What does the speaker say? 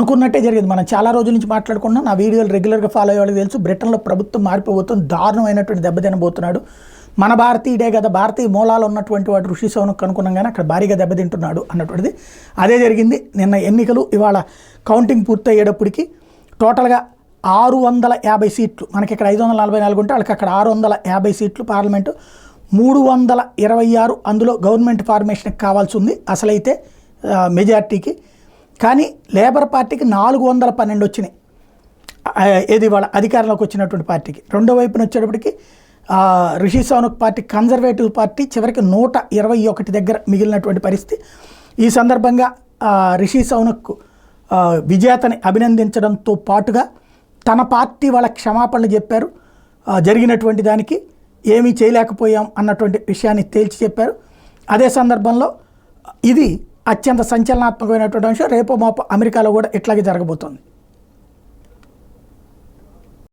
అనుకున్నట్టే జరిగింది. మనం చాలా రోజుల నుంచి మాట్లాడుకున్నాం, నా వీడియోలు రెగ్యులర్గా ఫాలో అయ్యే వాళ్ళకి తెలుసు. బ్రిటన్లో ప్రభుత్వం మారిపోబోతుంది, దారుణమైనటువంటి దెబ్బతినబోతున్నాడు. మన భారతీయుడే కదా, భారతీయ మూలాలు ఉన్నటువంటి వాడు ఋషి సౌనక్ అనుకున్నాం, కానీ అక్కడ భారీగా దెబ్బతింటున్నాడు అన్నటువంటిది అదే జరిగింది. నిన్న ఎన్నికలు, ఇవాళ కౌంటింగ్ పూర్తయ్యేటప్పటికి టోటల్గా 650 సీట్లు, మనకి ఇక్కడ 544 ఉంటే వాళ్ళకి అక్కడ 650 సీట్లు పార్లమెంటు, 326 అందులో గవర్నమెంట్ ఫార్మేషన్కి కావాల్సి ఉంది అసలైతే మెజార్టీకి. కానీ లేబర్ పార్టీకి 412 వచ్చినాయి, ఏది వాళ్ళ అధికారంలోకి వచ్చినటువంటి పార్టీకి. రెండో వైపున వచ్చేటప్పటికి రిషి సౌనక్ పార్టీ, కన్జర్వేటివ్ పార్టీ చివరికి 121 దగ్గర మిగిలినటువంటి పరిస్థితి. ఈ సందర్భంగా రిషి సౌనక్ విజేతని అభినందించడంతో పాటుగా తన పార్టీ వాళ్ళ క్షమాపణలు చెప్పారు, జరిగినటువంటి దానికి ఏమీ చేయలేకపోయాం అన్నటువంటి విషయాన్ని తేల్చి చెప్పారు. అదే సందర్భంలో ఇది అత్యంత సంచలనాత్మకమైనటువంటి అంశం. రేపో మాపో అమెరికాలో కూడా ఇట్లాగే జరగబోతోంది.